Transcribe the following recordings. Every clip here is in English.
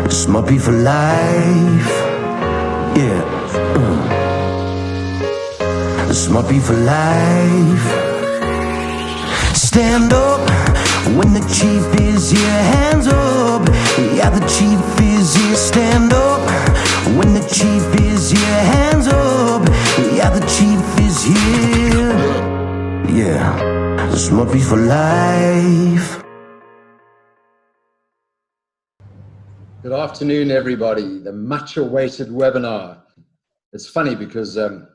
Smoppy for life. Yeah. Smoppy for life. Stand up when the chief is here. Hands up. Yeah, the chief is here. Stand up when the chief is here. Hands up. Yeah, the chief is here. Yeah. Smoppy for life. Good afternoon, everybody. The much-awaited webinar. It's funny because a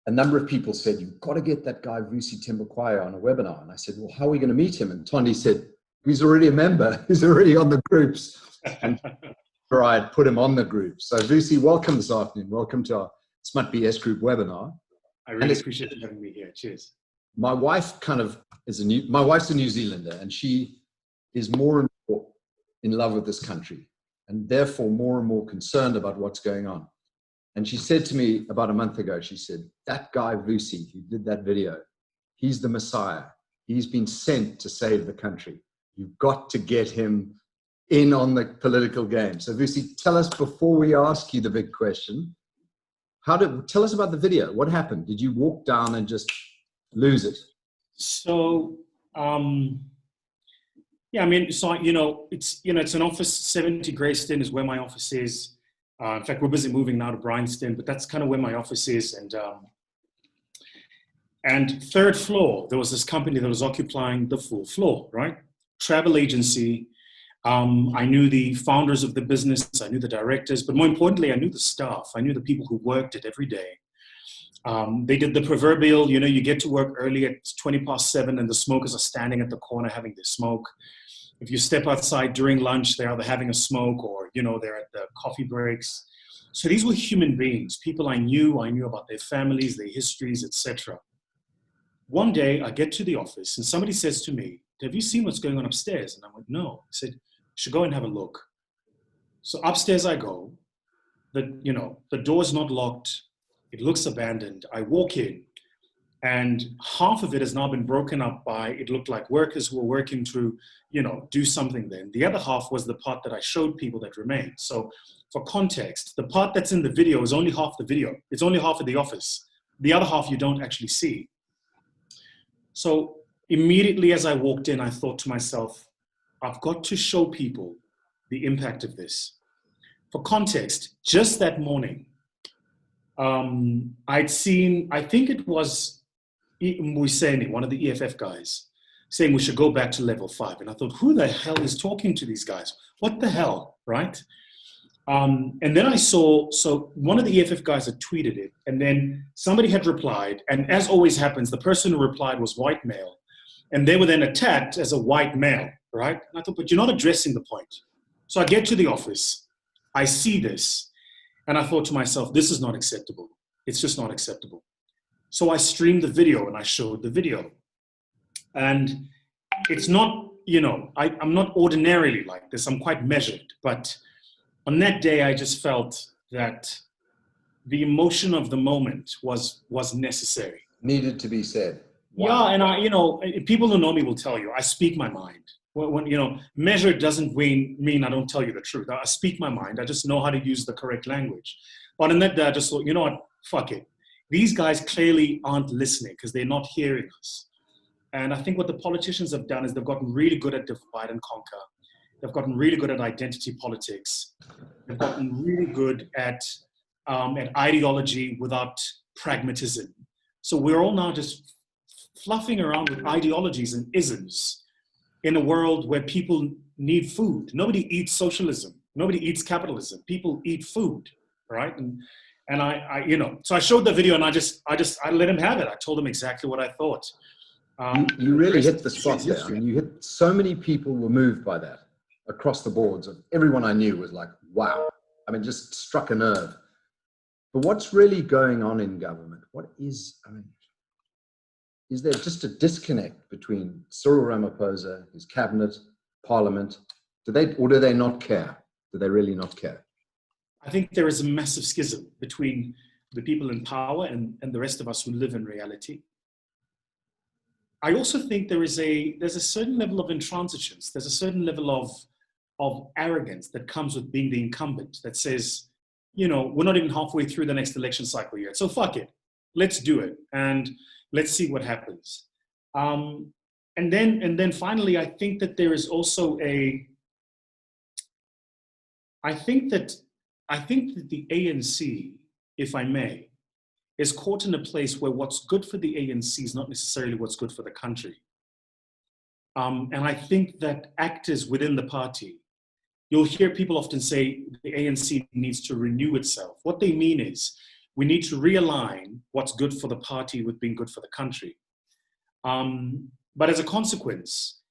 number of people said, you've got to get that guy Vusi Thembekwayo on a webinar. And I said, well, how are we going to meet him? And Tondi said, he's already a member. He's already on the groups. And I put him on the group. So Vusi, welcome this afternoon. Welcome to our Smart BS group webinar. I really appreciate you having me here. Cheers. My wife my wife's a New Zealander, and she is more and more in love with this country, and therefore more and more concerned about what's going on. And she said to me about a month ago, she said, that guy Vusi who did that video, he's the Messiah. He's been sent to save the country. You've got to get him in on the political game. So Vusi, tell us, before we ask you the big question, tell us about the video. What happened? Did you walk down and just lose it? So, yeah, I mean, so, it's an office. 70 Greyston is where my office is. In fact, we're busy moving now to Bryanston, but that's kind of where my office is. And third floor, there was this company that was occupying the full floor, right? Travel agency. I knew the founders of the business. I knew the directors, but more importantly, I knew the staff. I knew the people who worked it every day. They did the proverbial, you get to work early at 7:20 and the smokers are standing at the corner having their smoke. If you step outside during lunch, they're either having a smoke or, they're at the coffee breaks. So these were human beings, people I knew about their families, their histories, etc. One day I get to the office and somebody says to me, have you seen what's going on upstairs? And I went, no. I said, you should go and have a look. So upstairs I go, the door's not locked. It looks abandoned. I walk in and half of it has now been broken up by, it looked like workers who were working to, do something then. The other half was the part that I showed people that remained. So for context, the part that's in the video is only half the video. It's only half of the office. The other half you don't actually see. So immediately as I walked in, I thought to myself, I've got to show people the impact of this. For context, just that morning, I'd seen, I think it was Vusi, one of the EFF guys, saying we should go back to level 5. And I thought, who the hell is talking to these guys? What the hell, right? And then I saw, so one of the EFF guys had tweeted it, and then somebody had replied, and as always happens, the person who replied was white male, and they were then attacked as a white male, right? And I thought, but you're not addressing the point. So I get to the office, I see this, and I thought to myself, this is not acceptable. It's just not acceptable. So I streamed the video and I showed the video. And it's not, I'm not ordinarily like this. I'm quite measured. But on that day, I just felt that the emotion of the moment was necessary. Needed to be said. Wow. Yeah, and people who know me will tell you, I speak my mind. When measured doesn't mean I don't tell you the truth. I speak my mind. I just know how to use the correct language. But in that day, I just thought, you know what, fuck it. These guys clearly aren't listening because they're not hearing us. And I think what the politicians have done is they've gotten really good at divide and conquer. They've gotten really good at identity politics. They've gotten really good at ideology without pragmatism. So we're all now just fluffing around with ideologies and isms in a world where people need food. Nobody eats socialism. Nobody eats capitalism. People eat food, right? And I so I showed the video and I let him have it. I told him exactly what I thought. You really hit the spot there. I mean, so many people were moved by that across the boards. And everyone I knew was like, wow. I mean, just struck a nerve. But what's really going on in government? Is there just a disconnect between Cyril Ramaphosa, his cabinet, parliament? Do they not care? Do they really not care? I think there is a massive schism between the people in power and the rest of us who live in reality. I also think there's a certain level of intransigence. There's a certain level of arrogance that comes with being the incumbent that says, we're not even halfway through the next election cycle yet. So fuck it. Let's do it. And let's see what happens. And then finally, I think that there is also I think that the ANC, if I may, is caught in a place where what's good for the ANC is not necessarily what's good for the country. And I think that actors within the party, you'll hear people often say the ANC needs to renew itself. What they mean is we need to realign what's good for the party with being good for the country. But as a consequence,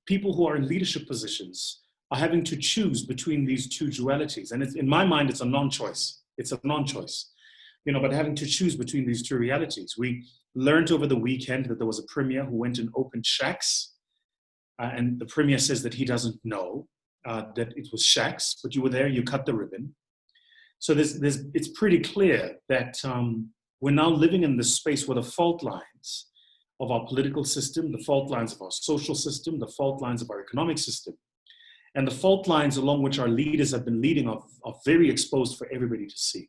people who are in leadership positions are having to choose between these two dualities. And in my mind, it's a non-choice. It's a non-choice, but having to choose between these two realities. We learned over the weekend that there was a premier who went and opened shacks. And the premier says that he doesn't know that it was shacks, but you were there, you cut the ribbon. So it's pretty clear that we're now living in this space where the fault lines of our political system, the fault lines of our social system, the fault lines of our economic system, and the fault lines along which our leaders have been leading are very exposed for everybody to see.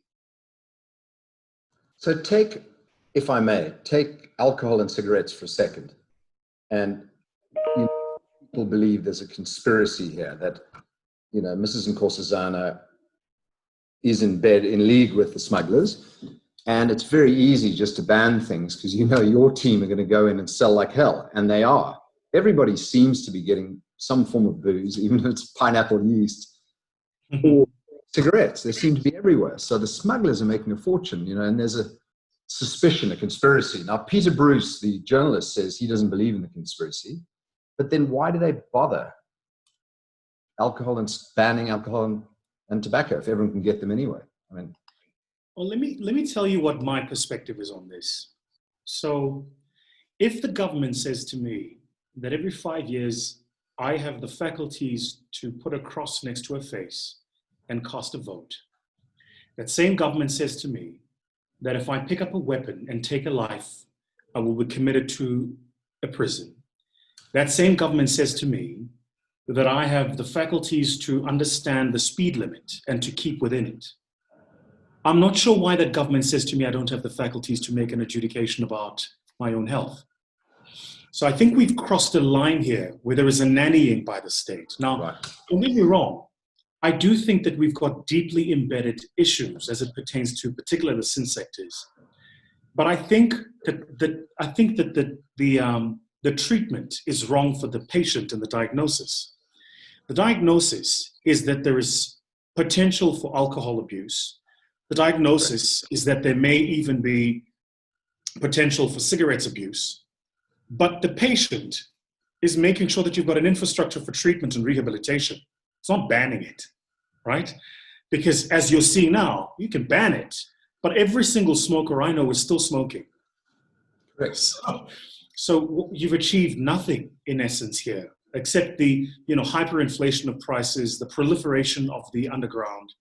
So if I may, take alcohol and cigarettes for a second. And people believe there's a conspiracy here that, Mrs. Nkosazana is in league with the smugglers. And it's very easy just to ban things because your team are going to go in and sell like hell. And they are. Everybody seems to be getting some form of booze, even if it's pineapple yeast or cigarettes. They seem to be everywhere. So the smugglers are making a fortune, and there's a suspicion, a conspiracy. Now, Peter Bruce, the journalist, says he doesn't believe in the conspiracy. But then why do they bother banning alcohol and tobacco if everyone can get them anyway? Well, let me tell you what my perspective is on this. So if the government says to me that every 5 years I have the faculties to put a cross next to a face and cast a vote, that same government says to me that if I pick up a weapon and take a life, I will be committed to a prison. That same government says to me that I have the faculties to understand the speed limit and to keep within it. I'm not sure why that government says to me I don't have the faculties to make an adjudication about my own health. So I think we've crossed a line here where there is a nannying by the state. Now, don't get me wrong. I do think that we've got deeply embedded issues as it pertains to particularly the sin sectors. But I think that the treatment is wrong for the patient and the diagnosis. The diagnosis is that there is potential for alcohol abuse. The diagnosis is that there may even be potential for cigarettes abuse. But the patient is making sure that you've got an infrastructure for treatment and rehabilitation. It's not banning it, right? Because as you're seeing now, you can ban it, but every single smoker I know is still smoking. Right. So you've achieved nothing in essence here, except the hyperinflation of prices, the proliferation of the underground,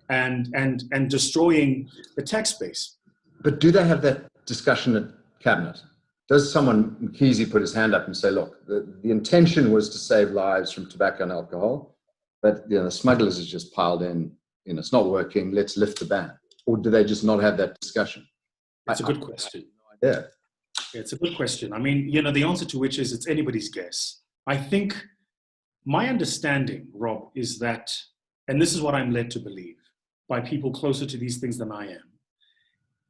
and destroying the tax base. But do they have that discussion at cabinet? Does someone, Mkhize, put his hand up and say, look, the intention was to save lives from tobacco and alcohol, but the smugglers has just piled in, it's not working, let's lift the ban? Or do they just not have that discussion? It's a good question. Yeah. It's a good question. I mean, the answer to which is it's anybody's guess. I think my understanding, Rob, is that, and this is what I'm led to believe by people closer to these things than I am,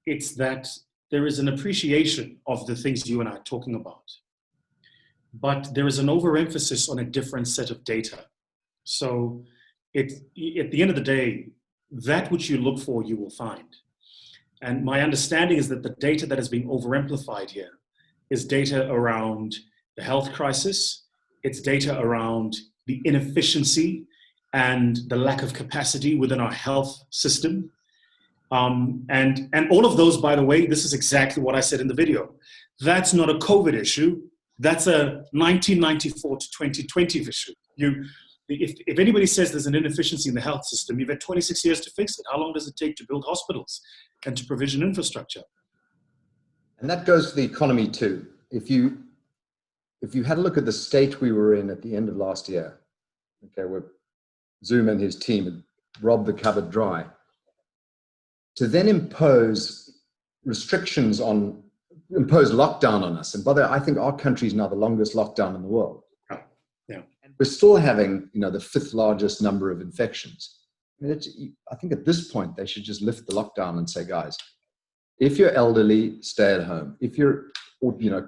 it's that there is an appreciation of the things you and I are talking about, but there is an overemphasis on a different set of data. So at the end of the day, that which you look for, you will find. And my understanding is that the data that is being overamplified here is data around the health crisis, it's data around the inefficiency and the lack of capacity within our health system. And all of those, by the way, this is exactly what I said in the video. That's not a COVID issue. That's a 1994 to 2020 issue. If anybody says there's an inefficiency in the health system, you've had 26 years to fix it. How long does it take to build hospitals and to provision infrastructure? And that goes to the economy too. If you had a look at the state we were in at the end of last year, okay, we're Zuma and his team had robbed the cupboard dry, to then impose restrictions impose lockdown on us. And by the way, I think our country is now the longest lockdown in the world. Yeah. And we're still having, the fifth largest number of infections. I think at this point, they should just lift the lockdown and say, guys, if you're elderly, stay at home. If you're,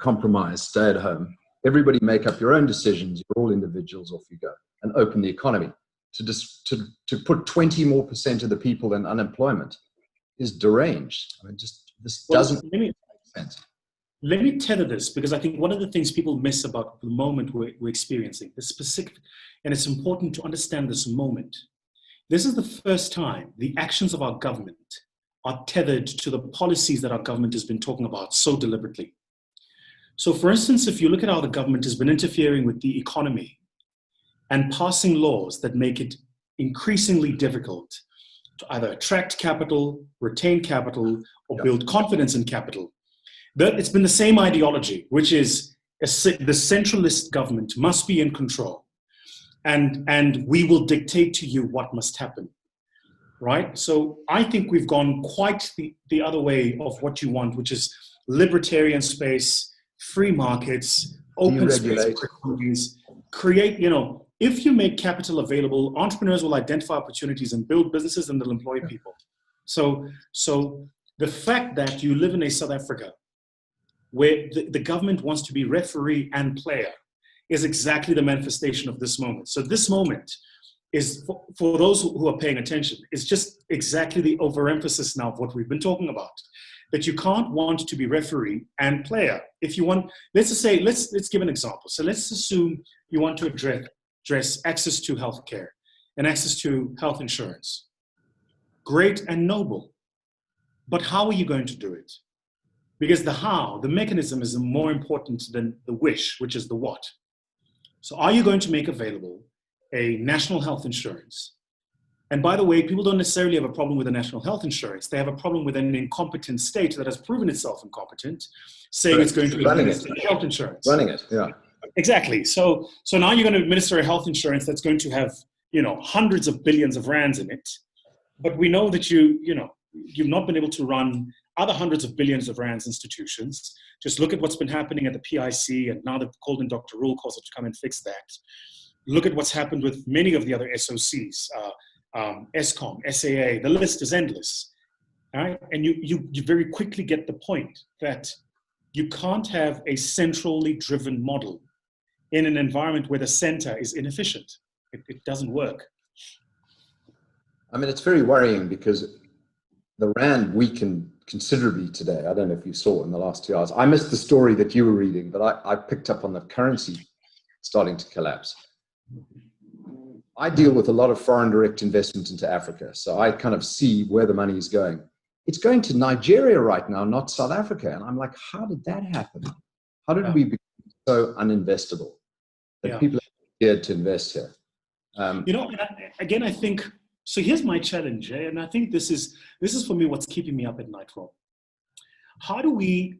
compromised, stay at home. Everybody make up your own decisions. You're all individuals, off you go. And open the economy. To put 20% more of the people in unemployment is deranged. This doesn't make sense. Let me tether this, because I think one of the things people miss about the moment we're experiencing, the specific, and it's important to understand this moment. This is the first time the actions of our government are tethered to the policies that our government has been talking about so deliberately. So for instance, if you look at how the government has been interfering with the economy and passing laws that make it increasingly difficult to either attract capital, retain capital, or build confidence in capital, it's been the same ideology, which is the centralist government must be in control, and we will dictate to you what must happen, right? So I think we've gone quite the other way of what you want, which is libertarian space, free markets, open space, create, if you make capital available, entrepreneurs will identify opportunities and build businesses, and they'll employ people. So the fact that you live in a South Africa where the government wants to be referee and player is exactly the manifestation of this moment. So this moment is, for those who are paying attention, is just exactly the overemphasis now of what we've been talking about. That you can't want to be referee and player. If you want, let's just say, let's give an example. So let's assume you want to address access to healthcare and access to health insurance. Great and noble. But how are you going to do it? Because the how, the mechanism, is more important than the wish, which is the what. So are you going to make available a national health insurance? And by the way, people don't necessarily have a problem with a national health insurance. They have a problem with an incompetent state that has proven itself incompetent, saying it's going to administer health insurance. Running it, yeah. Exactly. So now you're going to administer a health insurance that's going to have, hundreds of billions of rands in it. But we know that you've not been able to run other hundreds of billions of rands institutions. Just look at what's been happening at the PIC, and now they've called in Dr. Rule Costa to come and fix that. Look at what's happened with many of the other SOCs, ESCOM, SAA, the list is endless. All right? And you very quickly get the point that you can't have a centrally driven model in an environment where the center is inefficient. It doesn't work. It's very worrying because the Rand weakened considerably today. I don't know if you saw in the last 2 hours. I missed the story that you were reading, but I picked up on the currency starting to collapse. I deal with a lot of foreign direct investment into Africa, so I kind of see where the money is going. It's going to Nigeria right now, not South Africa. And I'm like, how did that happen? How did we become so uninvestable that people are scared to invest here? Again, I think, so here's my challenge, and I think this is for me what's keeping me up at night, Rob. How do we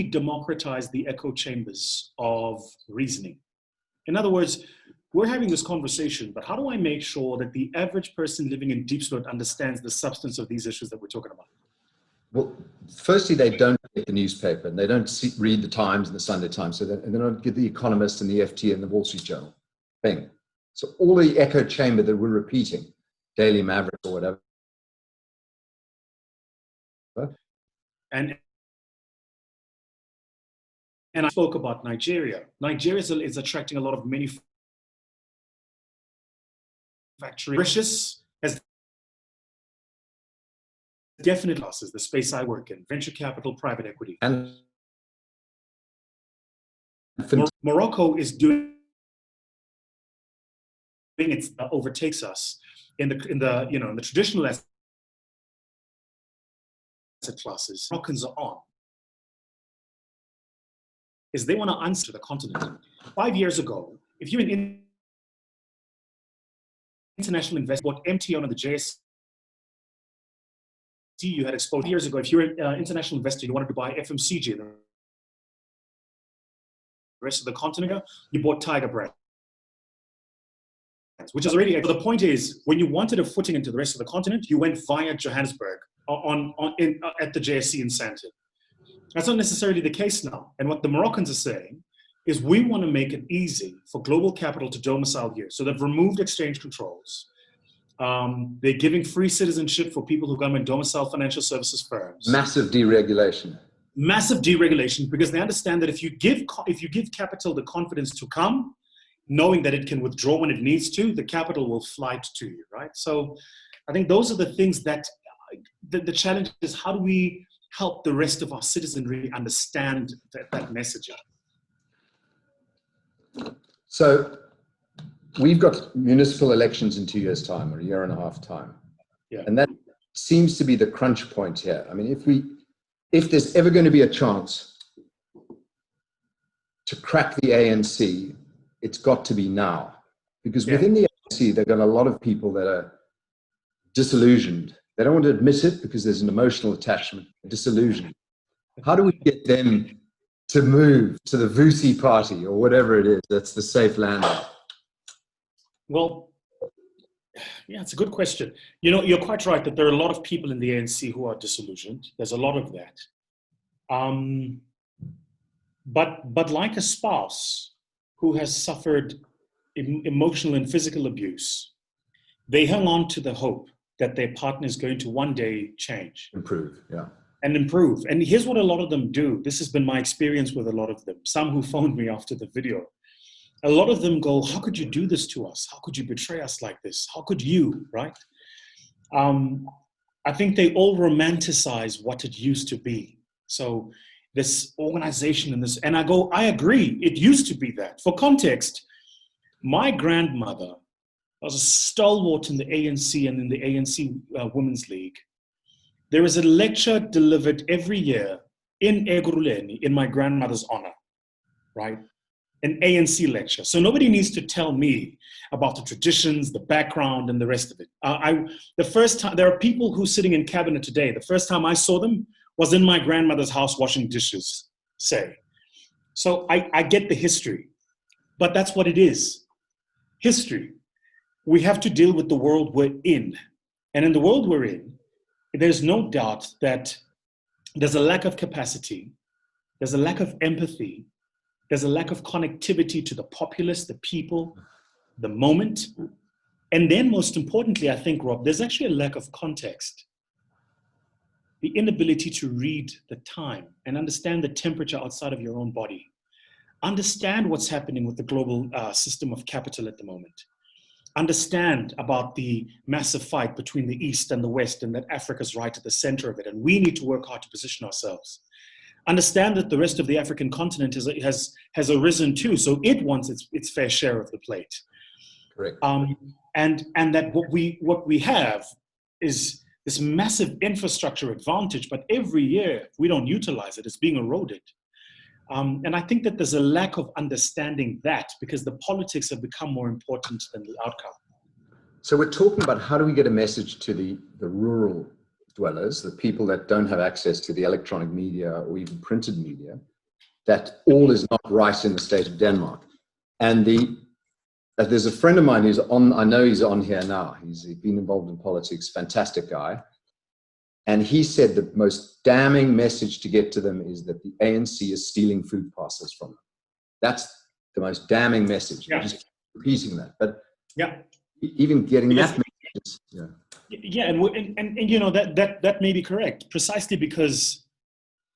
democratize the echo chambers of reasoning? In other words, we're having this conversation, but how do I make sure that the average person living in Deep South understands the substance of these issues that we're talking about? Well, firstly, they don't get the newspaper, and they don't read the Times and the Sunday Times, so they don't get the Economist and the FT and the Wall Street Journal. Bang. So all the echo chamber that we're repeating, Daily Maverick or whatever. And I spoke about Nigeria. Nigeria is attracting a lot of manufacturing. Mauritius has definite losses, the space I work in, venture capital, private equity. And Morocco is doing it, overtakes us in the traditional asset classes. Moroccans are on is they want to answer the continent. 5 years ago, if you're an international investor, bought MTN on the JSE, you had exposed. 5 years ago, if you're an international investor, you wanted to buy FMCG in the rest of the continent, you bought Tiger Brand. which is already, the point is, when you wanted a footing into the rest of the continent, you went via Johannesburg at the JSC in Sandton. That's not necessarily the case now. And what the Moroccans are saying is we want to make it easy for global capital to domicile here. So they've removed exchange controls. They're giving free citizenship for people who come and domicile financial services firms. Massive deregulation. Massive deregulation, because they understand that if you give capital the confidence to come, knowing that it can withdraw when it needs to, the capital will flight to you, right? So I think those are the things that the challenge is, how do we help the rest of our citizenry understand that messaging? So we've got municipal elections in 2 years' time, or a year and a half time. Yeah. And that seems to be the crunch point here. I mean, if there's ever going to be a chance to crack the ANC, it's got to be now. Because within the ANC, there are a lot of people that are disillusioned. They don't want to admit it because there's an emotional attachment, disillusioned. How do we get them to move to the Vusi party or whatever it is that's the safe land? Well, yeah, it's a good question. You know, you're quite right that there are a lot of people in the ANC who are disillusioned. There's a lot of that. But like a spouse who has suffered emotional and physical abuse, they hang on to the hope that their partner is going to one day change. Improve, yeah. And improve. And here's what a lot of them do. This has been my experience with a lot of them. Some who phoned me after the video. A lot of them go, how could you do this to us? How could you betray us like this? How could you, right? I think they all romanticize what it used to be. So this organization and this, and I agree, it used to be that. For context, my grandmother was a stalwart in the ANC and in the ANC Women's League. There is a lecture delivered every year in Ekurhuleni in my grandmother's honor, right? An ANC lecture. So nobody needs to tell me about the traditions, the background, and the rest of it. The first time, there are people who are sitting in cabinet today. The first time I saw them was in my grandmother's house washing dishes, say. So I get the history, but that's what it is. History. We have to deal with the world we're in. And in the world we're in, there's no doubt that there's a lack of capacity, there's a lack of empathy, there's a lack of connectivity to the populace, the people, the moment. And then most importantly, I think, Rob, there's actually a lack of context. The inability to read the time and understand the temperature outside of your own body. Understand what's happening with the global system of capital at the moment. Understand about the massive fight between the East and the West, and that Africa's right at the center of it. And we need to work hard to position ourselves. Understand that the rest of the African continent has arisen too, so it wants its fair share of the plate. Correct. And that what we have is this massive infrastructure advantage, but every year if we don't utilize it, it's being eroded. And I think that there's a lack of understanding that, because the politics have become more important than the outcome. So we're talking about how do we get a message to the rural dwellers, the people that don't have access to the electronic media or even printed media, that all is not right in the state of Denmark. And there's a friend of mine who's on, I know he's on here now, he's been involved in politics, fantastic guy. And he said the most damning message to get to them is that the ANC is stealing food parcels from them. That's the most damning message. Yeah. Just repeating that. But yeah, even getting that message, yeah. Yeah, and you know, that may be correct, precisely because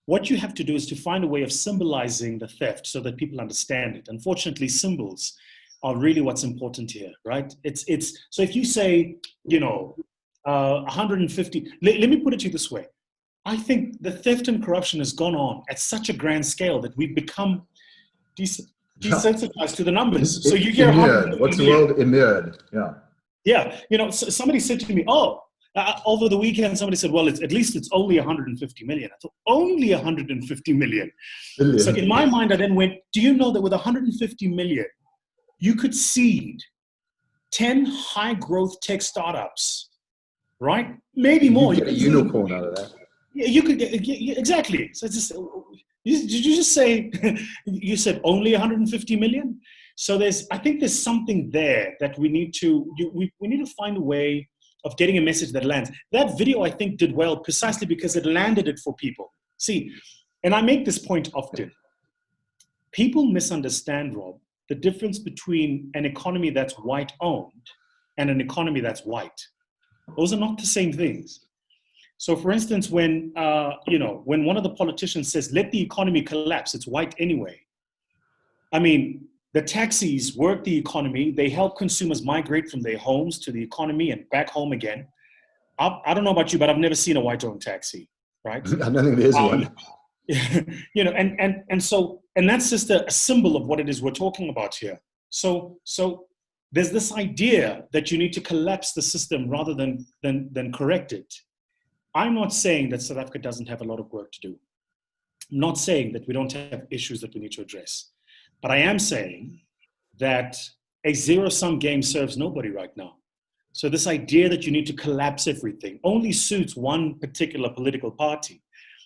what you have to do is to find a way of symbolizing the theft so that people understand it. Unfortunately, symbols are really what's important here, right? It's so if you say, you know, 150, let me put it to you this way. I think the theft and corruption has gone on at such a grand scale that we've become desensitized to the numbers. So you hear what's the world immured? Yeah. Yeah, you know, somebody said to me, over the weekend, somebody said, well, at least it's only 150 million. I thought, only 150 million. Billion. So in my mind, I then went, do you know that with 150 million, you could seed 10 high growth tech startups, right? Maybe more. You get a unicorn out of that. Yeah, you could get, exactly. So it's just, did you just say, you said only 150 million? So I think there's something there that we need to find a way of getting a message that lands. That video, I think, did well precisely because it landed it for people. See, and I make this point often. People misunderstand, Rob, the difference between an economy that's white-owned and an economy that's white. Those are not the same things. So, for instance, when one of the politicians says, "Let the economy collapse," it's white anyway. I mean, the taxis work the economy. They help consumers migrate from their homes to the economy and back home again. I don't know about you, but I've never seen a white-owned taxi, right? I don't think there's one. And that's just a symbol of what it is we're talking about here. So there's this idea that you need to collapse the system rather than correct it. I'm not saying that South Africa doesn't have a lot of work to do. I'm not saying that we don't have issues that we need to address. But I am saying that a zero-sum game serves nobody right now. So this idea that you need to collapse everything only suits one particular political party,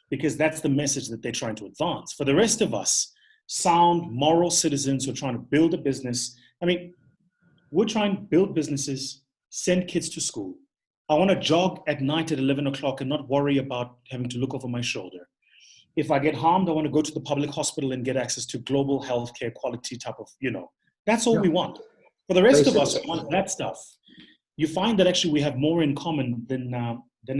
because that's the message that they're trying to advance. For the rest of us, sound, moral citizens who are trying to build a business, I mean, we're trying to build businesses, send kids to school. I want to jog at night at 11 o'clock and not worry about having to look over my shoulder. If I get harmed, I want to go to the public hospital and get access to global healthcare quality type of, that's all we want. For the rest of us who want that stuff, you find that actually we have more in common than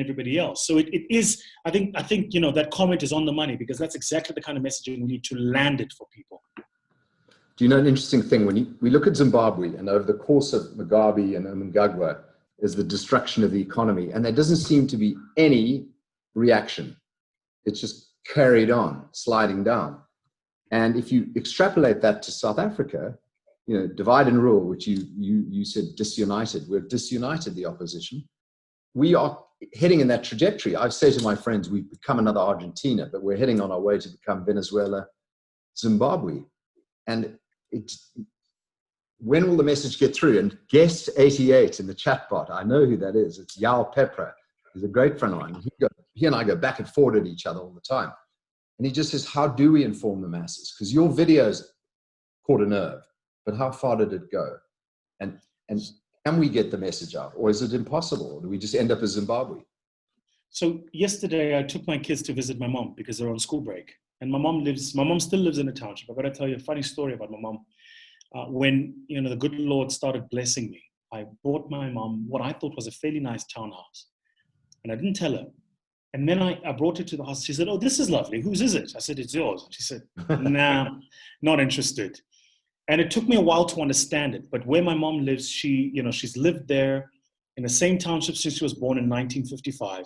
everybody else. So it is, I think, that comment is on the money, because that's exactly the kind of messaging we need to land it for people. Do you know an interesting thing? When we look at Zimbabwe, and over the course of Mugabe and Mnangagwa is the destruction of the economy, and there doesn't seem to be any reaction. It's just carried on, sliding down. And if you extrapolate that to South Africa, divide and rule, which you said disunited. We're disunited, the opposition. We are heading in that trajectory. I say to my friends, we've become another Argentina, but we're heading on our way to become Venezuela, Zimbabwe. And when will the message get through? And guest 88 in the chat bot, I know who that is. It's Yao Pepra. He's a great friend of mine. He and I go back and forth at each other all the time. And he just says, how do we inform the masses? Because your videos caught a nerve, but how far did it go? And can we get the message out? Or is it impossible? Or do we just end up as Zimbabwe? So yesterday I took my kids to visit my mom because they're on school break. And my mom still lives in a township. I've got to tell you a funny story about my mom. When the good Lord started blessing me, I bought my mom what I thought was a fairly nice townhouse. And I didn't tell her. And then I brought it to the house. She said, "Oh, this is lovely. Whose is it?" I said, "It's yours." She said, "Nah, not interested." And it took me a while to understand it. But where my mom lives, she's lived there in the same township since she was born in 1955,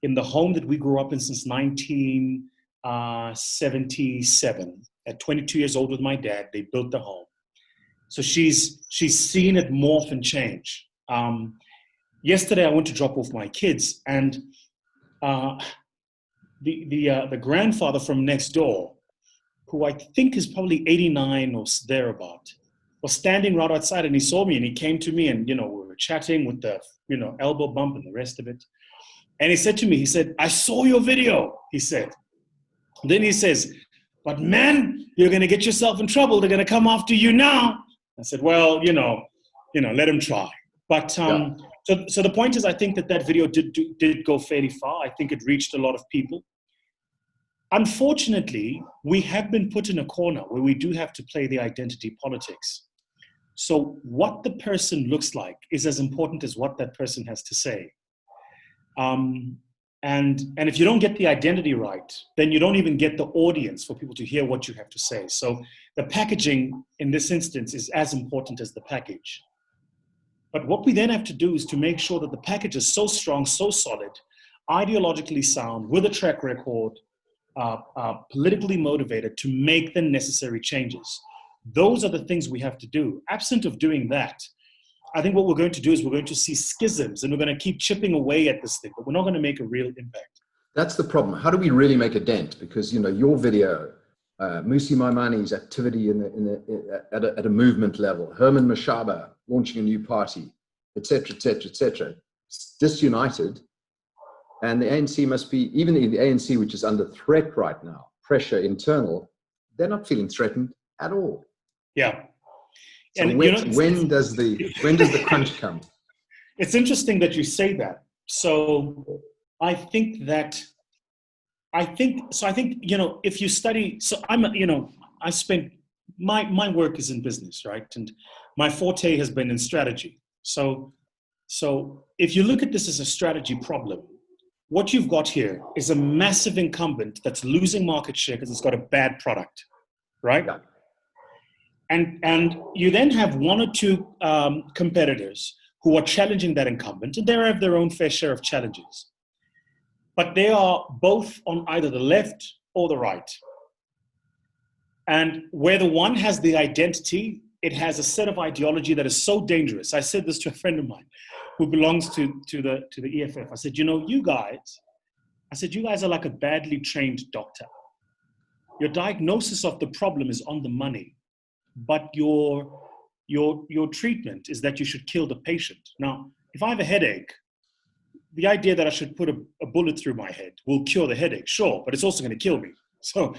in the home that we grew up in since 1977. At 22 years old with my dad, they built the home. So she's seen it morph and change. Yesterday, I went to drop off my kids, and the grandfather from next door, who I think is probably 89 or thereabout, was standing right outside, and he saw me, and he came to me, and we were chatting with the elbow bump and the rest of it. And he said to me, he said, "I saw your video," he said. Then he says, "But man, you're going to get yourself in trouble. They're going to come after you now." I said, "Well, let him try." But so the point is, I think that video did go fairly far. I think it reached a lot of people. Unfortunately, we have been put in a corner where we do have to play the identity politics. So what the person looks like is as important as what that person has to say. And if you don't get the identity right, then you don't even get the audience for people to hear what you have to say. So the packaging in this instance is as important as the package. But what we then have to do is to make sure that the package is so strong, so solid, ideologically sound, with a track record, politically motivated to make the necessary changes. Those are the things we have to do. Absent of doing that, I think what we're going to do is we're going to see schisms, and we're going to keep chipping away at this thing, but we're not going to make a real impact. That's the problem. How do we really make a dent? Because your video, Vusi Maimani's activity at a movement level, Herman Mashaba launching a new party, etc., etc., etc., disunited. And the ANC must be, even the ANC, which is under threat right now, pressure internal, they're not feeling threatened at all. Yeah. So And when does the crunch come? it's interesting that you say that. So I think, if you study, so I spent, my work is in business, right? And my forte has been in strategy. So if you look at this as a strategy problem, what you've got here is a massive incumbent that's losing market share because it's got a bad product, right? Yeah. And you then have one or two competitors who are challenging that incumbent, and they have their own fair share of challenges. But they are both on either the left or the right. And where the one has the identity, it has a set of ideology that is so dangerous. I said this to a friend of mine who belongs to the EFF. I said, you guys are like a badly trained doctor. Your diagnosis of the problem is on the money, but your treatment is that you should kill the patient. Now, if I have a headache, the idea that I should put a bullet through my head will cure the headache, sure, but it's also going to kill me. So,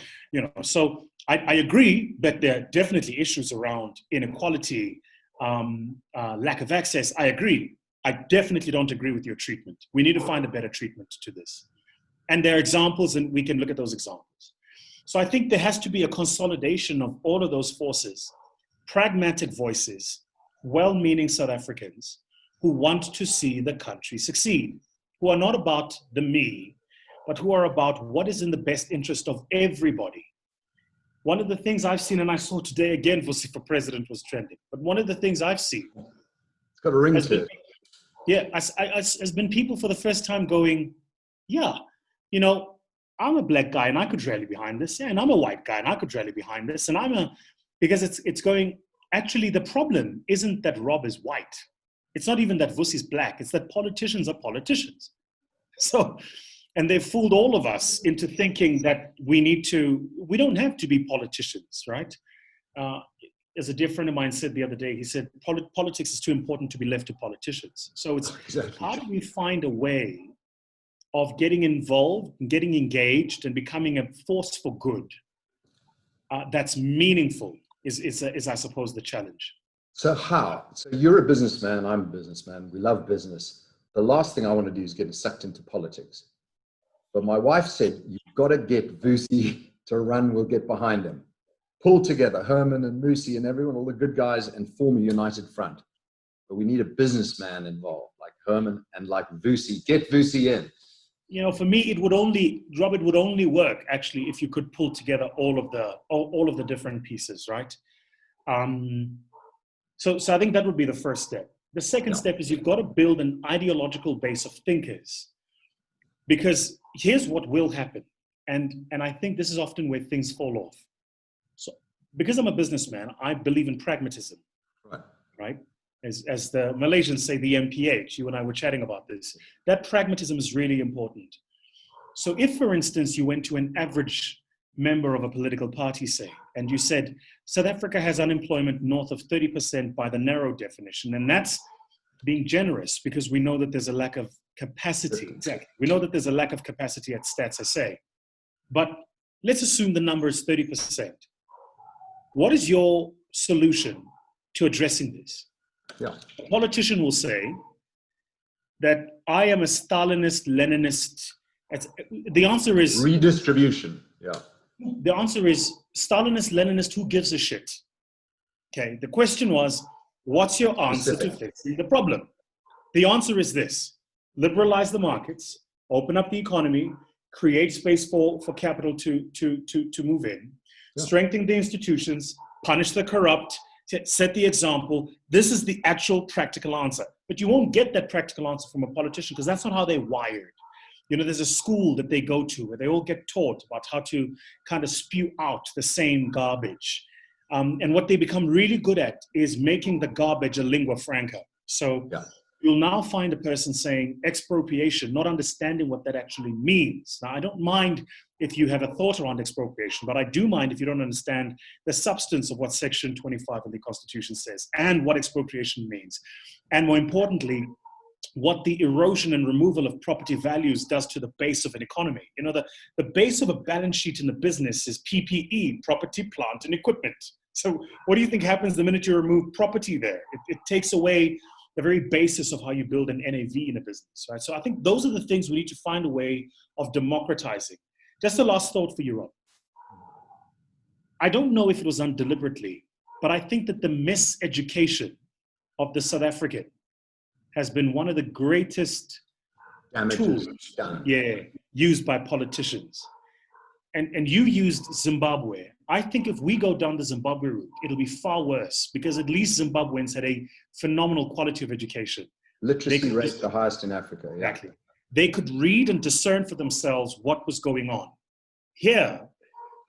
I agree that there are definitely issues around inequality, lack of access. I agree. I definitely don't agree with your treatment. We need to find a better treatment to this. And there are examples, and we can look at those examples. So I think there has to be a consolidation of all of those forces, pragmatic voices, well-meaning South Africans who want to see the country succeed, who are not about the me, but who are about what is in the best interest of everybody. One of the things I've seen, and I saw today again, Vusi for president was trending, but one of the things I've seen, It's got a ring to it. Yeah, has been people for the first time going, yeah, I'm a black guy and I could rally behind this. Yeah, and I'm a white guy and I could rally behind this. And because it's going, actually the problem isn't that Rob is white. It's not even that Vusi's black. It's that politicians are politicians. So, and they've fooled all of us into thinking that we don't have to be politicians, right? As a dear friend of mine said the other day, he said, politics is too important to be left to politicians. So it's exactly. How do we find a way of getting involved, and getting engaged, and becoming a force for good that's meaningful is I suppose, the challenge. So how? So you're a businessman, I'm a businessman, we love business. The last thing I want to do is get sucked into politics. But my wife said, you've got to get Vusi to run, we'll get behind him. Pull together Herman and Vusi and everyone, all the good guys, and form a united front. But we need a businessman involved, like Herman and like Vusi. Get Vusi in. For me, it would only work actually if you could pull together all of the different pieces, right? So I think that would be the first step. The second step is you've got to build an ideological base of thinkers, because here's what will happen, and I think this is often where things fall off. So because I'm a businessman, I believe in pragmatism, right? As the Malaysians say, the MPH, you and I were chatting about this, that pragmatism is really important. So if, for instance, you went to an average member of a political party, say, and you said, South Africa has unemployment north of 30% by the narrow definition, and that's being generous because we know that there's a lack of capacity. Exactly. We know that there's a lack of capacity at Stats SA. But let's assume the number is 30%. What is your solution to addressing this? Yeah. A politician will say that I am a Stalinist, Leninist. The answer is redistribution. Yeah. The answer is Stalinist, Leninist, who gives a shit? Okay. The question was, what's your answer to fixing the problem? The answer is this: liberalize the markets, open up the economy, create space for capital to move in, strengthen the institutions, punish the corrupt, set the example. This is the actual practical answer. But you won't get that practical answer from a politician because that's not how they're wired. There's a school that they go to where they all get taught about how to kind of spew out the same garbage. And what they become really good at is making the garbage a lingua franca. So you'll now find a person saying expropriation, not understanding what that actually means. Now, I don't mind if you have a thought around expropriation, but I do mind if you don't understand the substance of what Section 25 of the Constitution says and what expropriation means. And more importantly, what the erosion and removal of property values does to the base of an economy. The base of a balance sheet in a business is PPE, property, plant, and equipment. So what do you think happens the minute you remove property there? It takes away the very basis of how you build an NAV in a business, right? So I think those are the things we need to find a way of democratizing. Just a last thought for you, Rob. I don't know if it was done deliberately, but I think that the miseducation of the South African has been one of the greatest tools used by politicians. And you used Zimbabwe. I think if we go down the Zimbabwe route, it'll be far worse, because at least Zimbabweans had a phenomenal quality of education. Literacy rate the highest in Africa. Yeah. Exactly. They could read and discern for themselves what was going on. Here,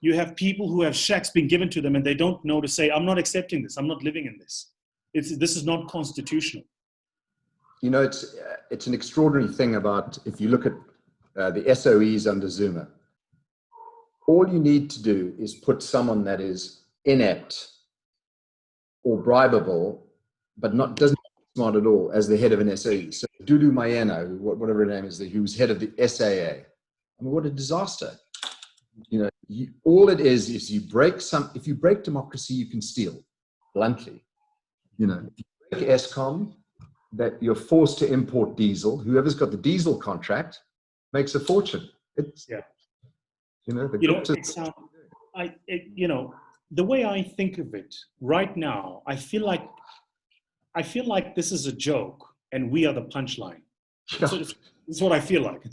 you have people who have shacks being given to them and they don't know to say, I'm not accepting this, I'm not living in this. This is not constitutional. You know, it's an extraordinary thing about, if you look at the SOEs under Zuma, all you need to do is put someone that is inept or bribable, but doesn't smart at all, as the head of an SOE. So Dudu Mayeno, whatever her name is, who's head of the SAA. I mean, what a disaster. You know, all it is if you break democracy, you can steal, bluntly. You know, if you break ESCOM, that you're forced to import diesel. Whoever's got the diesel contract makes a fortune. You know, the way I think of it right now, I feel like this is a joke and we are the punchline. Yeah. So this is what I feel like.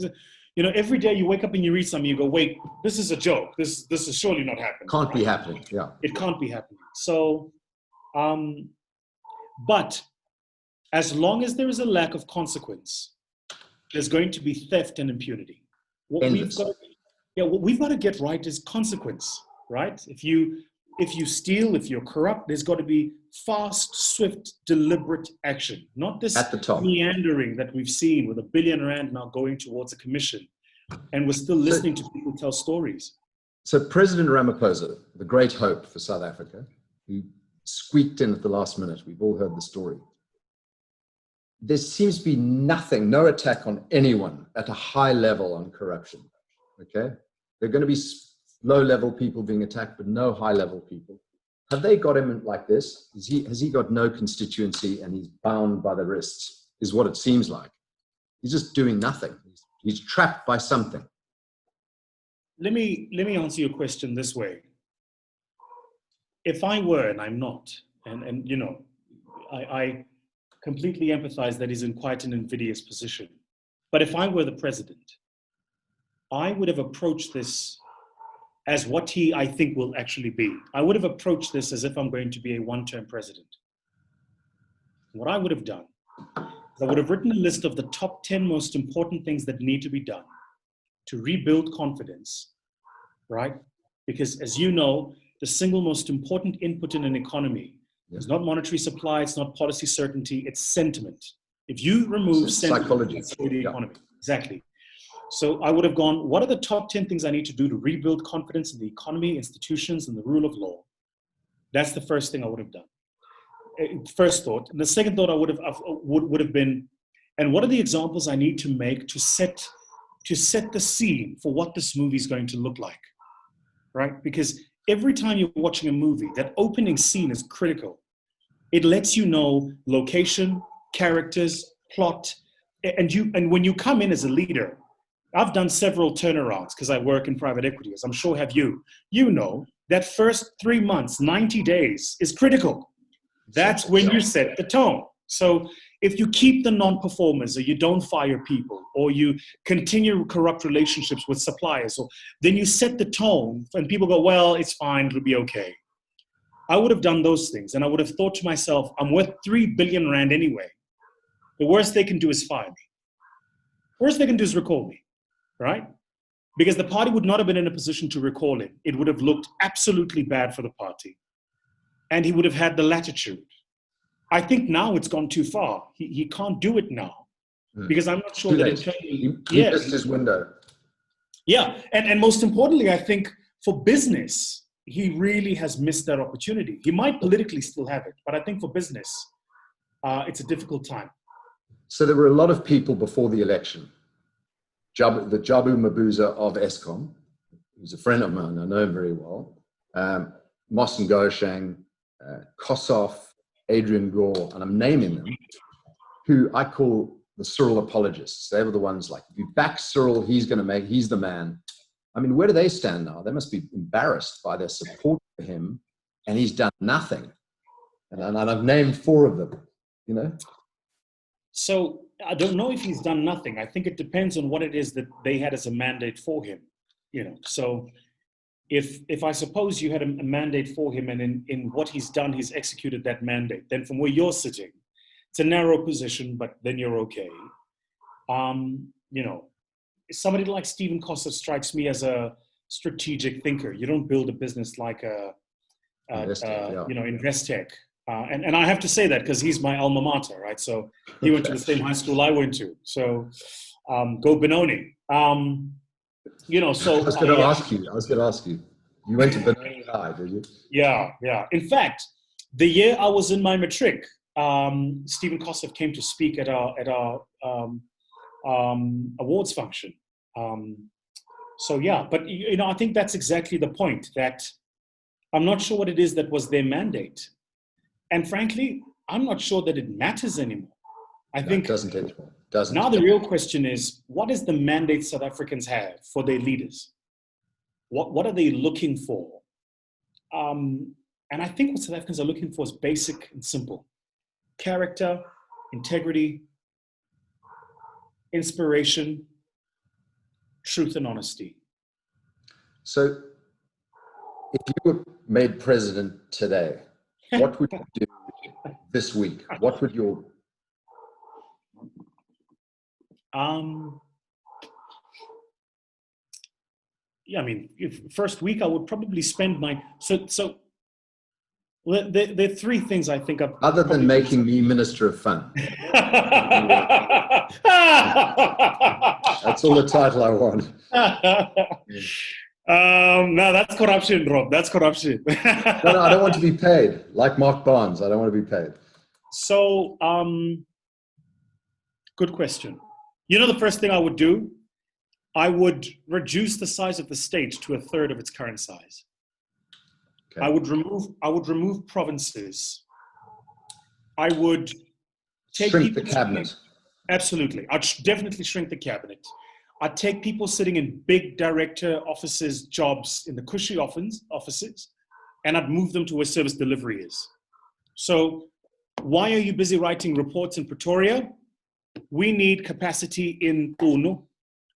You know, every day you wake up and you read something, you go, wait, this is a joke. This is surely not happening. Can't be happening. Yeah. It can't be happening. So, but as long as there is a lack of consequence, there's going to be theft and impunity. What we've got to get right is consequence, right? If you steal, if you're corrupt, there's got to be fast, swift, deliberate action, not this at the top meandering that we've seen with R1 billion now going towards a commission, and we're still listening to people tell stories. So President Ramaphosa, the great hope for South Africa, who squeaked in at the last minute, we've all heard the story. There seems to be no attack on anyone at a high level on corruption. Okay, there are going to be low-level people being attacked, but no high-level people. Have they got him like this? Has he got no constituency and he's bound by the wrists? Is what it seems like. He's just doing nothing. He's trapped by something. Let me answer your question this way. If I were, and I'm not, and you know, I completely empathize that he's in quite an invidious position. But if I were the president, I would have approached this as what I think will actually be. I would have approached this as if I'm going to be a one-term president. What I would have done is I would have written a list of the top 10 most important things that need to be done to rebuild confidence, right? Because as you know, the single most important input in an economy is not monetary supply, it's not policy certainty, it's sentiment. If you remove sentiment, psychology, that's the economy. Exactly. So I would have gone, what are the top 10 things I need to do to rebuild confidence in the economy, institutions, and the rule of law? That's the first thing I would have done. First thought. And the second thought I would have been, and what are the examples I need to make to set the scene for what this movie is going to look like, right? Because every time you're watching a movie, that opening scene is critical. It lets you know location, characters, plot, and when you come in as a leader, I've done several turnarounds because I work in private equity, as I'm sure have you. You know that first 3 months, 90 days is critical. That's when you set the tone. So if you keep the non-performers, or you don't fire people, or you continue corrupt relationships with suppliers, then you set the tone and people go, well, it's fine, it'll be okay. I would have done those things, and I would have thought to myself, I'm worth 3 billion rand anyway. The worst they can do is fire me. Worst they can do is recall me. Right? Because the party would not have been in a position to recall him. It would have looked absolutely bad for the party. And he would have had the latitude. I think now it's gone too far. He can't do it now. Because I'm not sure that internally... He missed his window. Yeah, and most importantly, I think for business, he really has missed that opportunity. He might politically still have it, but I think for business, it's a difficult time. So there were a lot of people before the election. The Jabu Mabuza of ESCOM, who's a friend of mine, I know him very well, Mossen Goshang, Kossoff, Adrian Gore, and I'm naming them, who I call the Cyril apologists. They were the ones like, if you back Cyril, he's the man. I mean, where do they stand now? They must be embarrassed by their support for him, and he's done nothing. And I've named 4 of them, you know? So I don't know if he's done nothing. I think it depends on what it is that they had as a mandate for him, you know? So if I suppose you had a mandate for him, and in what he's done, he's executed that mandate, then from where you're sitting, it's a narrow position, but then you're okay. You know, somebody like Stephen Kossoff strikes me as a strategic thinker. You don't build a business like Investec. And I have to say that because he's my alma mater, right? So he went to the same high school I went to. So go Benoni. You know, so I was going to ask you. You went to Benoni High, did you? Yeah. In fact, the year I was in my matric, Stephen Kossoff came to speak at our awards function. So yeah, but you know, I think that's exactly the point, that I'm not sure what it is that was their mandate. And frankly, I'm not sure that it matters anymore. I think it doesn't anymore. Doesn't. Now the real question is, what is the mandate South Africans have for their leaders? What are they looking for? And I think what South Africans are looking for is basic and simple. Character, integrity, inspiration, truth and honesty. So if you were made president today, what would you do this week? What would your... Yeah, I mean, first week I would probably spend my... Well, there are 3 things I think of. Other than making me Minister of Fun. That's all the title I want. No, that's corruption, Rob. That's corruption. No, I don't want to be paid. Like Mark Barnes, I don't want to be paid. So, good question. You know, the first thing I would do, I would reduce the size of the state to 1/3 of its current size. Okay. I would remove provinces. I would shrink the cabinet. Absolutely. I'd definitely shrink the cabinet. I'd take people sitting in big director offices, jobs in the cushy offices, and I'd move them to where service delivery is. So why are you busy writing reports in Pretoria? We need capacity in Puno.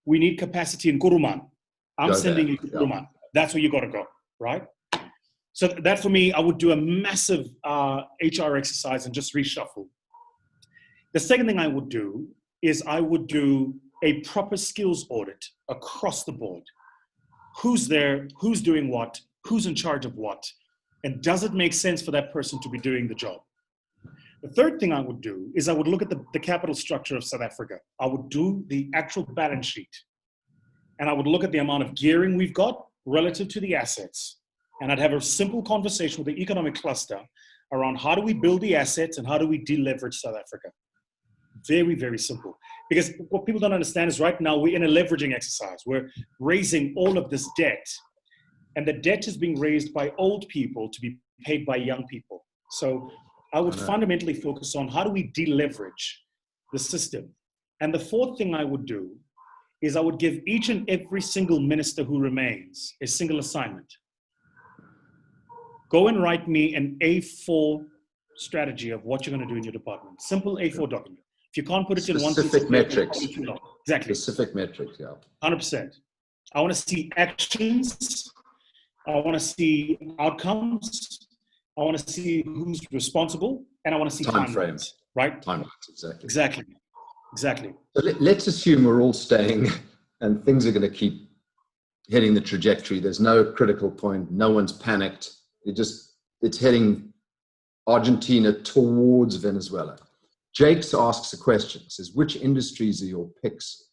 We need capacity in Kuruman. I'm sending you to Kuruman. That's where you got to go, right? So that for me, I would do a massive HR exercise and just reshuffle. The second thing I would do is I would do a proper skills audit across the board. Who's there? Who's doing what? Who's in charge of what? And does it make sense for that person to be doing the job? The third thing I would do is I would look at the capital structure of South Africa. I would do the actual balance sheet. And I would look at the amount of gearing we've got relative to the assets. And I'd have a simple conversation with the economic cluster around how do we build the assets and how do we deleverage South Africa. Very, very simple. Because what people don't understand is right now we're in a leveraging exercise. We're raising all of this debt. And the debt is being raised by old people to be paid by young people. So I would fundamentally focus on how do we deleverage the system. And the fourth thing I would do is I would give each and every single minister who remains a single assignment. Go and write me an A4 strategy of what you're going to do in your department. Simple A4 document. If you can't put it in one specific metrics. Exactly. Specific metrics, yeah. 100%. I want to see actions. I want to see outcomes. I want to see who's responsible, and I want to see time frames. Right? Timelines, Exactly. So let's assume we're all staying and things are going to keep hitting the trajectory. There's no critical point. No one's panicked. It's heading Argentina towards Venezuela. Jakes asks a question, says, which industries are your picks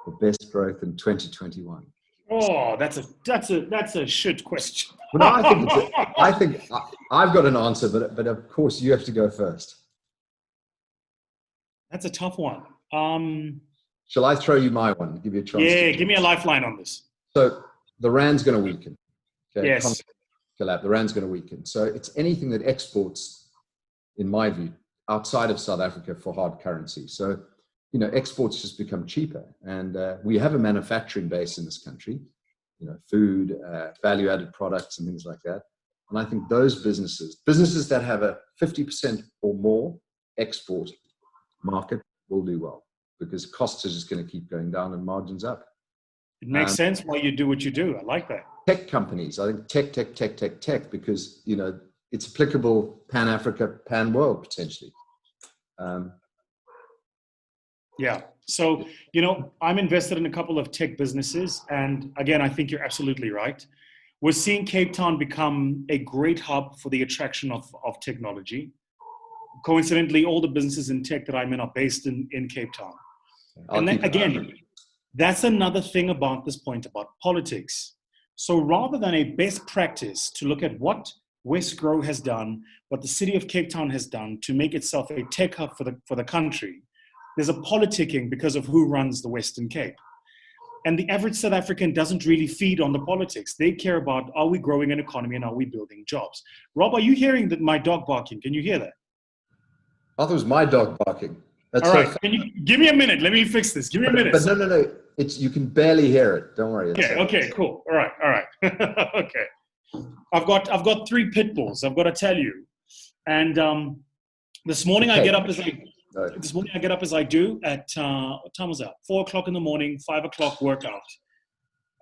for best growth in 2021? Oh, that's a shit question. Well, I think I've got an answer, but of course you have to go first. That's a tough one. Shall I throw you my one? Give you a chance. Yeah, give me a lifeline on this. So the rand's going to weaken. Okay? Yes. collapse. The rand's going to weaken. So it's anything that exports, in my view, outside of South Africa for hard currency. So, exports just become cheaper. And we have a manufacturing base in this country, food, value-added products and things like that. And I think those businesses that have a 50% or more export market will do well, because costs are just going to keep going down and margins up. It makes sense why you do what you do. I like that. Tech companies, I think tech, because, it's applicable pan-Africa, pan-world potentially. Yeah. So, I'm invested in a couple of tech businesses. And again, I think you're absolutely right. We're seeing Cape Town become a great hub for the attraction of technology. Coincidentally, all the businesses in tech that I'm in are based in Cape Town. And then, again, that's another thing about this point about politics. So rather than a best practice to look at what West Grove has done, what the city of Cape Town has done to make itself a tech hub for the country, there's a politicking because of who runs the Western Cape. And the average South African doesn't really feed on the politics. They care about, are we growing an economy and are we building jobs? Rob, are you hearing my dog barking? Can you hear that? I thought it was my dog barking. That's all right. Can you give me a minute? Let me fix this. Give me a minute. But no. You can barely hear it. Don't worry. Okay, cool. All right. Okay. I've got 3 pit bulls, I've got to tell you. And this morning I get up as I do at, what time was that? 4 o'clock in the morning, 5 o'clock workout.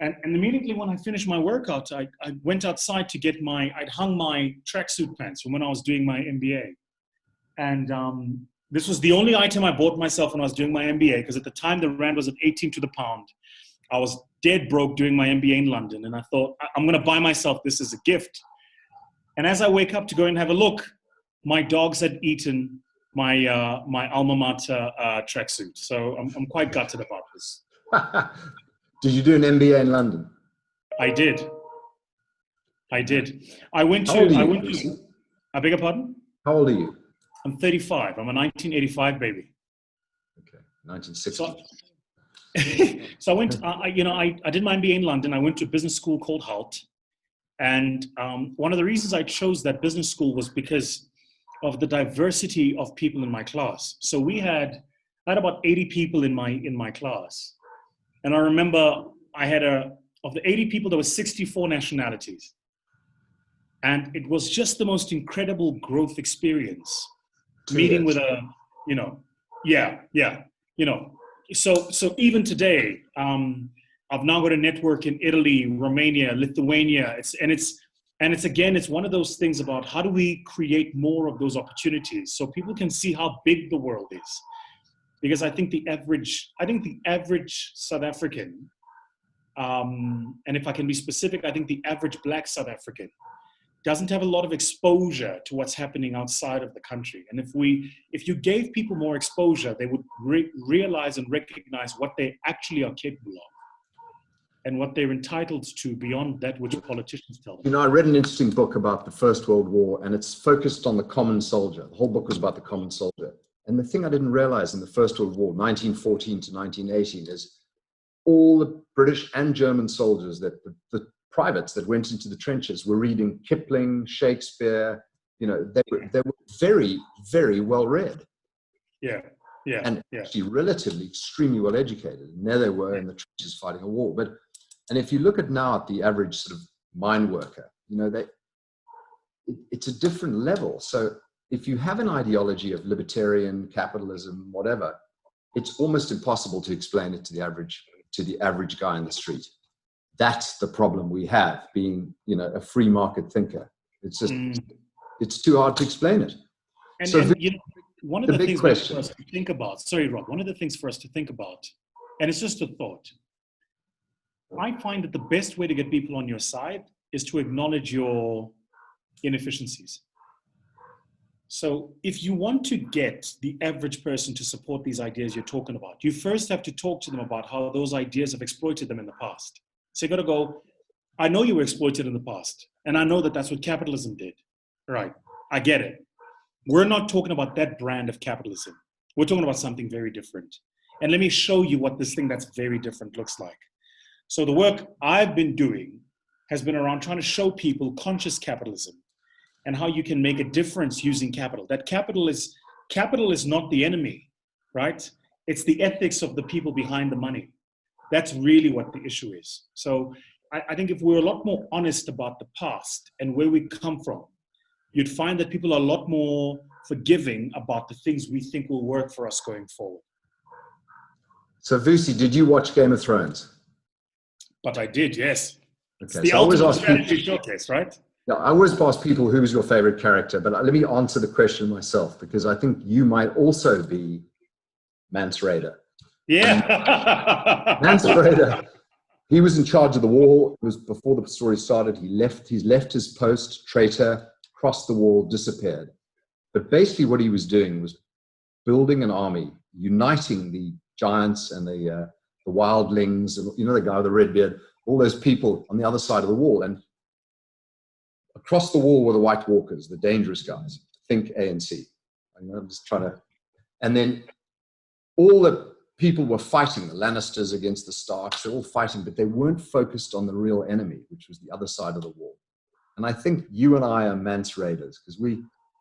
And immediately when I finished my workout, I went outside to get I'd hung my tracksuit pants from when I was doing my MBA. And this was the only item I bought myself when I was doing my MBA, because at the time the rand was at 18 to the pound. I was dead broke doing my MBA in London. And I thought, I'm going to buy myself this as a gift. And as I wake up to go and have a look, my dogs had eaten my alma mater tracksuit. So I'm quite gutted about this. Did you do an MBA in London? I did. I went to, I beg your pardon? How old are you? I'm 35. I'm a 1985 baby. Okay, 1960. So I went, I did my MBA in London. I went to a business school called HALT. And one of the reasons I chose that business school was because of the diversity of people in my class. So I had about 80 people in my class. And I remember of the 80 people, there were 64 nationalities. And it was just the most incredible growth experience. Meeting with so even today, I've now got a network in Italy, Romania, Lithuania. It's one of those things about how do we create more of those opportunities so people can see how big the world is. Because I think the average South African, and if I can be specific, I think the average Black South African doesn't have a lot of exposure to what's happening outside of the country. And if you gave people more exposure, they would realize and recognize what they actually are capable of and what they're entitled to beyond that which politicians tell them. I read an interesting book about the First World War, and it's focused on the common soldier. The whole book was about the common soldier. And the thing I didn't realize in the First World War, 1914 to 1918, is all the British and German soldiers, the privates that went into the trenches, were reading Kipling, Shakespeare. They were very, very well read. Yeah. And actually relatively extremely well educated. And there they were in the trenches fighting a war. And if you look at now at the average sort of mine worker, it's a different level. So if you have an ideology of libertarian capitalism, whatever, it's almost impossible to explain it to the average guy in the street. That's the problem we have, being, a free market thinker. It's just, it's too hard to explain it. One of the things for us to think about, sorry, Rob, one of the things for us to think about, and it's just a thought. I find that the best way to get people on your side is to acknowledge your inefficiencies. So if you want to get the average person to support these ideas you're talking about, you first have to talk to them about how those ideas have exploited them in the past. So you got to go, I know you were exploited in the past, and I know that that's what capitalism did. Right, I get it. We're not talking about that brand of capitalism. We're talking about something very different. And let me show you what this thing that's very different looks like. So the work I've been doing has been around trying to show people conscious capitalism and how you can make a difference using capital. That capital is not the enemy, right? It's the ethics of the people behind the money. That's really what the issue is. So I think if we're a lot more honest about the past and where we come from, you'd find that people are a lot more forgiving about the things we think will work for us going forward. So Vusi, did you watch Game of Thrones? But I did, yes. It's Okay, the so I always ultimate ask people, strategy showcase, right? yeah, I always ask people who is your favorite character, but let me answer the question myself, because I think you might also be Mance Rayder. Yeah. Mance Rayder, he was in charge of the wall. It was before the story started. He's left his post, traitor, crossed the wall, disappeared. But basically what he was doing was building an army, uniting the giants and the wildlings, and you know, the guy with the red beard, all those people on the other side of the wall. And across the wall were the White Walkers, the dangerous guys. Think ANC. I'm just trying to, and then all the people were fighting, the Lannisters against the Starks, they're all fighting, but they weren't focused on the real enemy, which was the other side of the wall. And I think you and I are Mance Raiders, because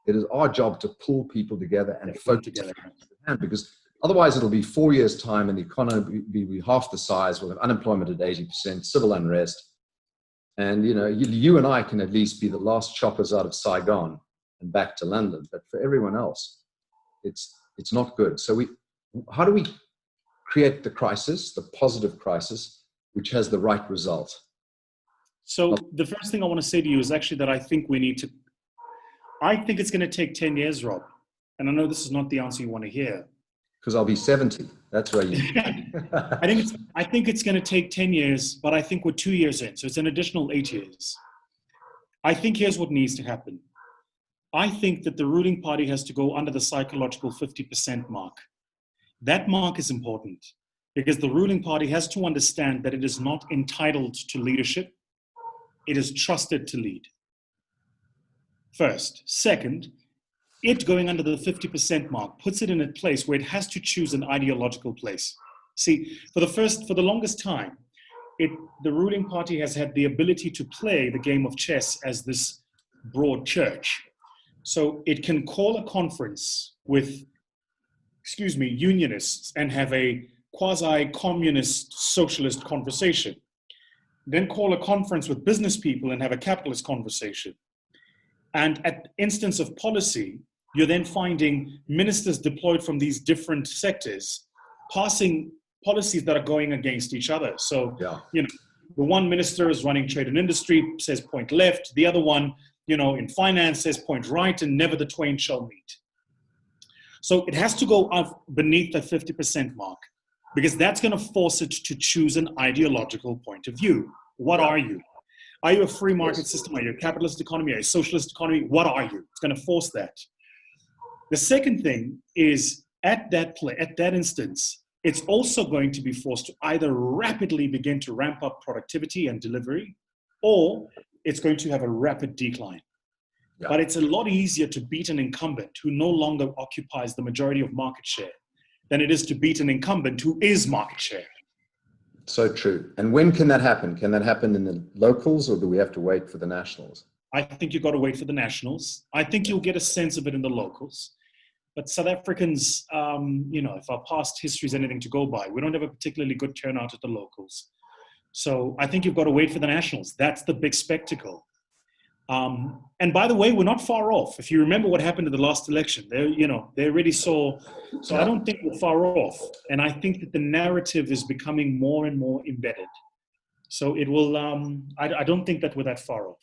it is our job to pull people together and focus together, because otherwise it'll be 4 years' time and the economy will be half the size, we'll have unemployment at 80%, civil unrest. And you know, you and I can at least be the last choppers out of Saigon and back to London, but for everyone else, it's not good. So how do we create the crisis, the positive crisis, which has the right result? So the first thing I want to say to you is actually that I think it's going to take 10 years, Rob. And I know this is not the answer you want to hear. Because I'll be 70. That's where you. I think it's going to take 10 years, but I think we're 2 years in. So it's an additional 8 years. I think here's what needs to happen. I think that the ruling party has to go under the psychological 50% mark. That mark is important because the ruling party has to understand that it is not entitled to leadership. It is trusted to lead. First. Second, it going under the 50% mark puts it in a place where it has to choose an ideological place. See, for the longest time, the ruling party has had the ability to play the game of chess as this broad church. So it can call a conference with, unionists and have a quasi-communist socialist conversation. Then call a conference with business people and have a capitalist conversation. And at instance of policy, you're then finding ministers deployed from these different sectors passing policies that are going against each other. So, the one minister is running trade and industry, says point left. The other one, in finance says point right, and never the twain shall meet. So it has to go up beneath the 50% mark because that's going to force it to choose an ideological point of view. What are you? Are you a free market system? Are you a capitalist economy? Are you a socialist economy? What are you? It's going to force that. The second thing is at that instance, it's also going to be forced to either rapidly begin to ramp up productivity and delivery, or it's going to have a rapid decline. Yeah. But it's a lot easier to beat an incumbent who no longer occupies the majority of market share than it is to beat an incumbent who is market share. So true. And when can that happen? Can that happen in the locals, or do we have to wait for the nationals? I think you've got to wait for the nationals. I think you'll get a sense of it in the locals. But South Africans, if our past history is anything to go by, we don't have a particularly good turnout at the locals. So I think you've got to wait for the nationals. That's the big spectacle. And by the way, we're not far off. If you remember what happened in the last election, they already saw. So I don't think we're far off. And I think that the narrative is becoming more and more embedded. So it will, I don't think that we're that far off.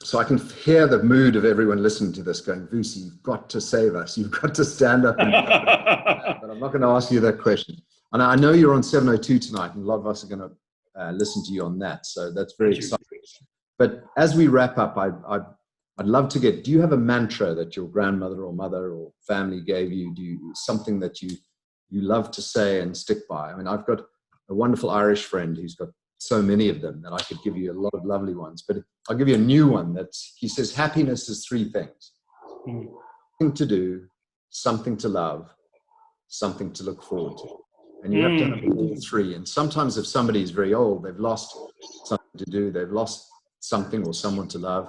So I can hear the mood of everyone listening to this going, Vusi, you've got to save us. You've got to stand up. But I'm not going to ask you that question. And I know you're on 702 tonight, and a lot of us are going to listen to you on that. So that's very exciting. But as we wrap up, I'd love to do you have a mantra that your grandmother or mother or family gave you? Something that you love to say and stick by? I mean, I've got a wonderful Irish friend who's got so many of them that I could give you a lot of lovely ones, but I'll give you a new one. He says, happiness is three things: something to do, something to love, something to look forward to. And you have to have all three. And sometimes if somebody is very old, they've lost something to do, they've lost something or someone to love,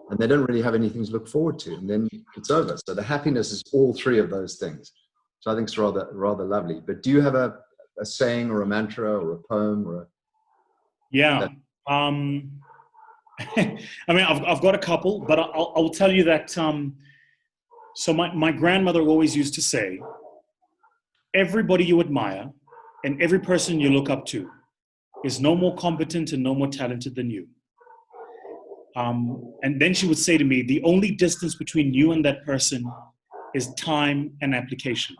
and they don't really have anything to look forward to, and then it's over. So the happiness is all three of those things. So I think it's rather lovely. But do you have a saying or a mantra or a poem or a... Yeah. I mean, I've got a couple, but I'll tell you that. So my grandmother always used to say, everybody you admire and every person you look up to is no more competent and no more talented than you. And then she would say to me, the only distance between you and that person is time and application.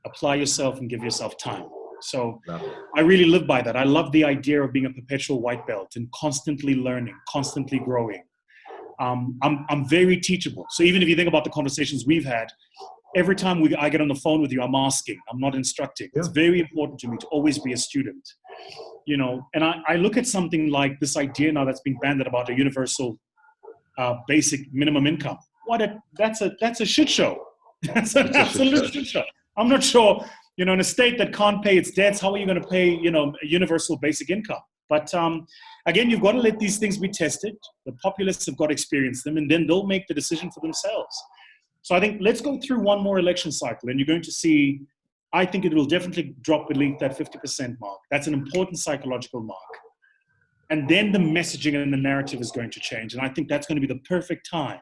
Apply yourself and give yourself time. So I really live by that. I love the idea of being a perpetual white belt and constantly learning, constantly growing. I'm very teachable. So even if you think about the conversations we've had, every time I get on the phone with you, I'm asking, I'm not instructing. Yeah. It's very important to me to always be a student, you know. And I look at something like this idea now that's being banded about a universal basic minimum income. That's a shit show. That's an absolute shit show. I'm not sure, you know, in a state that can't pay its debts, how are you going to pay, you know, a universal basic income? But again, you've got to let these things be tested. The populists have got to experience them, and then they'll make the decision for themselves. So I think let's go through one more election cycle, and you're going to see, I think it will definitely drop beneath that 50% mark. That's an important psychological mark. And then the messaging and the narrative is going to change. And I think that's going to be the perfect time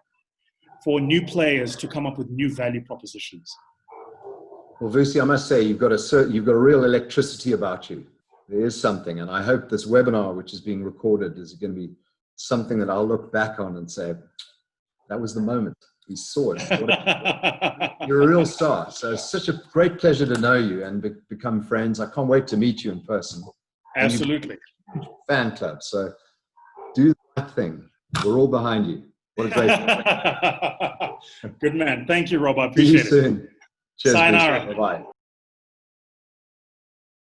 for new players to come up with new value propositions. Well, Vusi, I must say, you've got a real electricity about you. There is something, and I hope this webinar, which is being recorded, is going to be something that I'll look back on and say, that was the moment. We saw it. You're a real star. So it's such a great pleasure to know you and become friends. I can't wait to meet you in person. Absolutely. Fan club. So do that thing. We're all behind you. What a great Good man. Thank you, Rob. I appreciate it. See you soon. Cheers. Sayonara. Bye-bye.